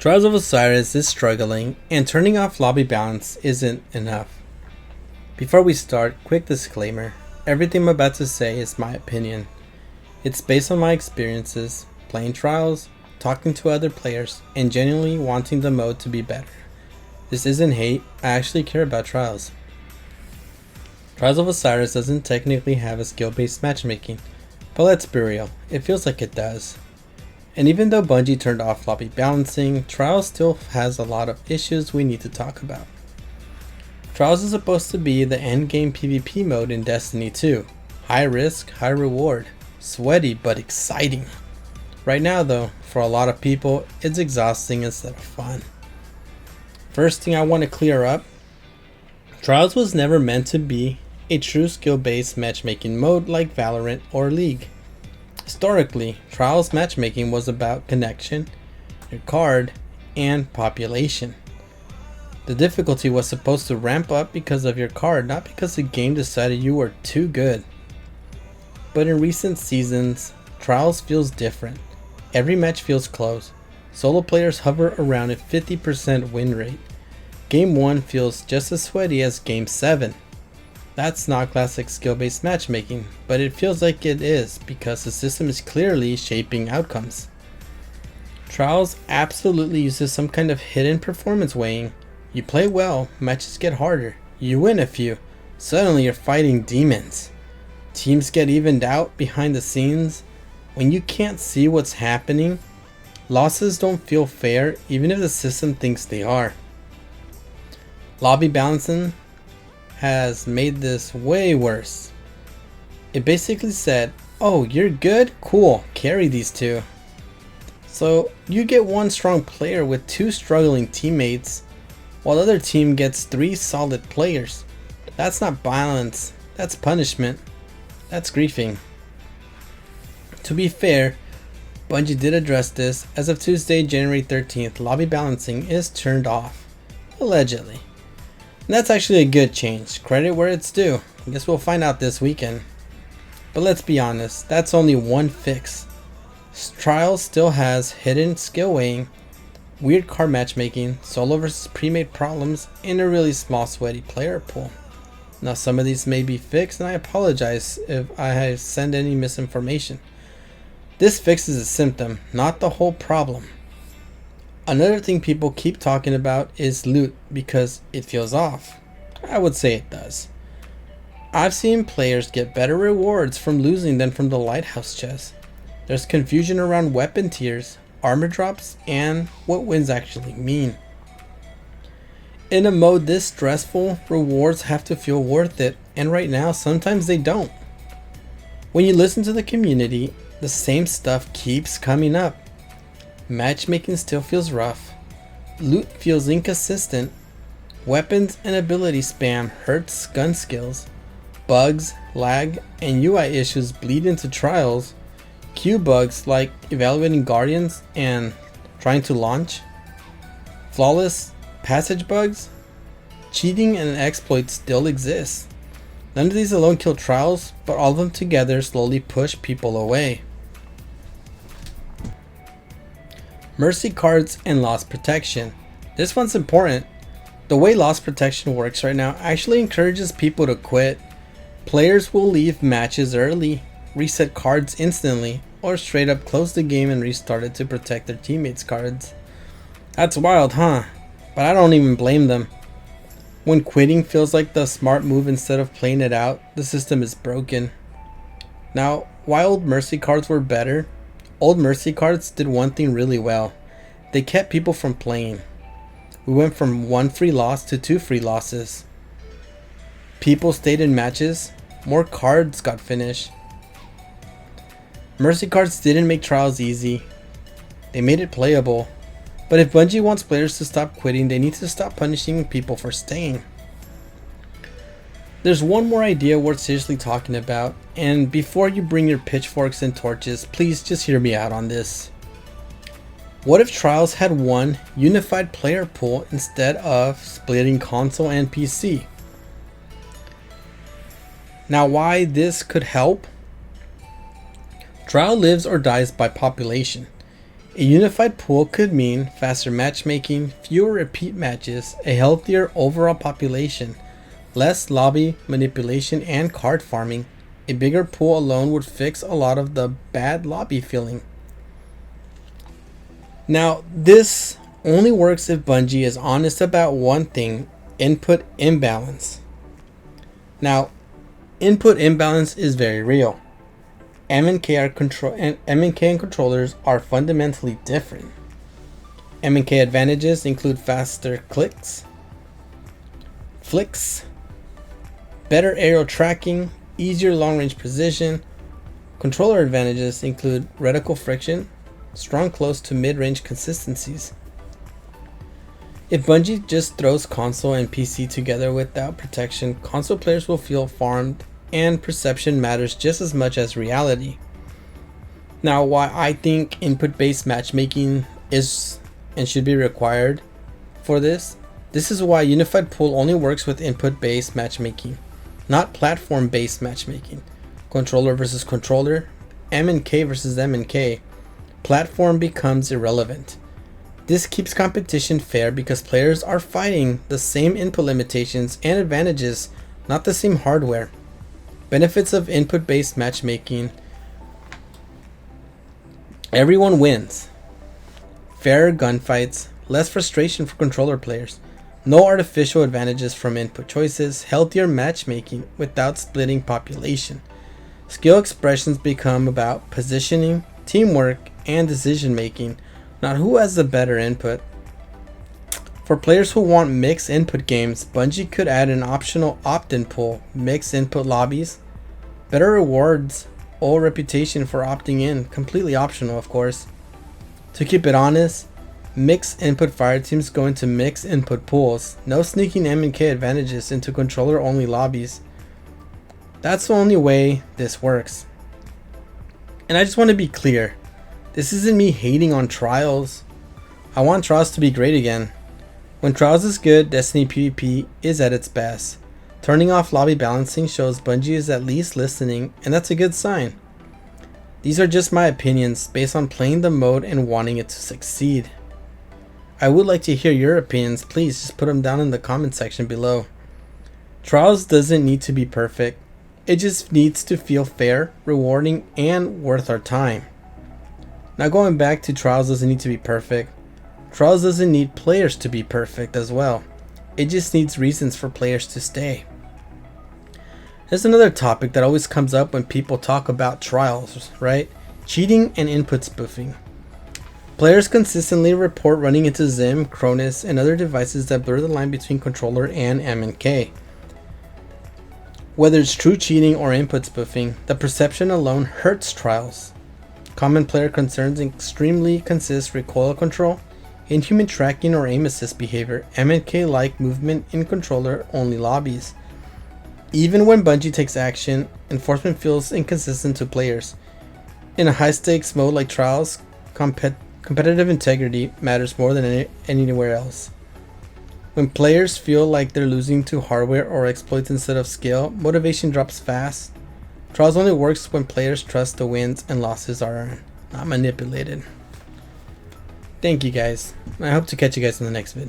Trials of Osiris is struggling, and turning off lobby balance isn't enough. Before we start, quick disclaimer. Everything I'm about to say is my opinion. It's based on my experiences, playing Trials, talking to other players, and genuinely wanting the mode to be better. This isn't hate, I actually care about Trials. Trials of Osiris doesn't technically have a skill-based matchmaking, but let's be real, it feels like it does. And even though Bungie turned off lobby balancing, Trials still has a lot of issues we need to talk about. Trials is supposed to be the endgame PvP mode in Destiny 2. High risk, high reward. Sweaty but exciting. Right now though, for a lot of people, it's exhausting instead of fun. First thing I want to clear up, Trials was never meant to be a true skill-based matchmaking mode like Valorant or League. Historically, Trials matchmaking was about connection, your card, and population. The difficulty was supposed to ramp up because of your card, not because the game decided you were too good. But in recent seasons, Trials feels different. Every match feels close. Solo players hover around a 50% win rate. Game 1 feels just as sweaty as Game 7. That's not classic skill-based matchmaking, but it feels like it is because the system is clearly shaping outcomes. Trials absolutely uses some kind of hidden performance weighing. You play well, matches get harder. You win a few, suddenly you're fighting demons. Teams get evened out behind the scenes. When you can't see what's happening, losses don't feel fair even if the system thinks they are. Lobby balancing has made this way worse. It basically said, oh, you're good? Cool, carry these two. So you get one strong player with two struggling teammates, while the other team gets three solid players. That's not balance, that's punishment, that's griefing. To be fair, Bungie did address this. As of Tuesday, January 13th, lobby balancing is turned off, allegedly. And that's actually a good change. Credit where it's due. I guess we'll find out this weekend. But let's be honest, that's only one fix. Trials still has hidden skill weighing, weird card matchmaking, solo versus pre-made problems, and a really small sweaty player pool. Now some of these may be fixed, and I apologize if I send any misinformation. This fixes a symptom, not the whole problem. Another thing people keep talking about is loot because it feels off. I would say it does. I've seen players get better rewards from losing than from the lighthouse chest. There's confusion around weapon tiers, armor drops, and what wins actually mean. In a mode this stressful, rewards have to feel worth it, and right now sometimes they don't. When you listen to the community, the same stuff keeps coming up. Matchmaking still feels rough. Loot feels inconsistent. Weapons and ability spam hurts gun skills. Bugs, lag, and UI issues bleed into Trials. Queue bugs like evaluating guardians and trying to launch. Flawless passage bugs. Cheating and exploits still exist. None of these alone kill Trials, but all of them together slowly push people away. Mercy cards and loss protection. This one's important. The way loss protection works right now actually encourages people to quit. Players will leave matches early, reset cards instantly, or straight up close the game and restart it to protect their teammates' cards. That's wild, huh? But I don't even blame them. When quitting feels like the smart move instead of playing it out, the system is broken. Now, while old Mercy cards were better, old Mercy cards did one thing really well. They kept people from playing. We went from 1 free loss to 2 free losses. People stayed in matches, more cards got finished. Mercy cards didn't make Trials easy. They made it playable. But if Bungie wants players to stop quitting, they need to stop punishing people for staying. There's one more idea worth seriously talking about, and before you bring your pitchforks and torches, please just hear me out on this. What if Trials had one unified player pool instead of splitting console and PC? Now why this could help? Trial lives or dies by population. A unified pool could mean faster matchmaking, fewer repeat matches, a healthier overall population, less lobby manipulation and card farming. A bigger pool alone would fix a lot of the bad lobby feeling. Now, this only works if Bungie is honest about one thing: input imbalance. Now, input imbalance is very real. M&K and controllers are fundamentally different. M&K advantages include faster flicks, better aerial tracking, easier long-range precision. Controller advantages include reticle friction, strong close to mid-range consistencies. If Bungie just throws console and PC together without protection, console players will feel farmed, and perception matters just as much as reality. Now, why I think input-based matchmaking is and should be required for this is why unified pool only works with input-based matchmaking, not platform-based matchmaking. Controller versus controller, M&K versus M&K, platform becomes irrelevant. This keeps competition fair because players are fighting the same input limitations and advantages, not the same hardware. Benefits of input-based matchmaking: everyone wins. Fairer gunfights, less frustration for controller players, no artificial advantages from input choices, healthier matchmaking without splitting population. Skill expressions become about positioning, teamwork, and decision making, not who has the better input. For players who want mixed input games, Bungie could add an optional opt-in pool, mixed input lobbies, better rewards, or reputation for opting in, completely optional of course. To keep it honest, mixed input fire teams go into mixed input pools, no sneaking M&K advantages into controller only lobbies. That's the only way this works. And I just want to be clear, this isn't me hating on Trials. I want Trials to be great again. When Trials is good, Destiny PvP is at its best. Turning off lobby balancing shows Bungie is at least listening, and that's a good sign. These are just my opinions based on playing the mode and wanting it to succeed. I would like to hear your opinions. Please just put them down in the comment section below. Trials doesn't need to be perfect. It just needs to feel fair, rewarding, and worth our time. Now, going back to Trials doesn't need to be perfect. Trials doesn't need players to be perfect as well. It just needs reasons for players to stay. There's another topic that always comes up when people talk about Trials, right? Cheating and input spoofing. Players consistently report running into Zim, Cronus, and other devices that blur the line between controller and M&K. Whether it's true cheating or input spoofing, the perception alone hurts Trials. Common player concerns extremely consist recoil control, inhuman tracking or aim assist behavior, M&K-like movement in controller-only lobbies. Even when Bungie takes action, enforcement feels inconsistent to players. In a high-stakes mode like Trials, competitive integrity matters more than anywhere else. When players feel like they're losing to hardware or exploits instead of skill, motivation drops fast. Trials only works when players trust the wins and losses are earned, not manipulated. Thank you guys. I hope to catch you guys in the next vid.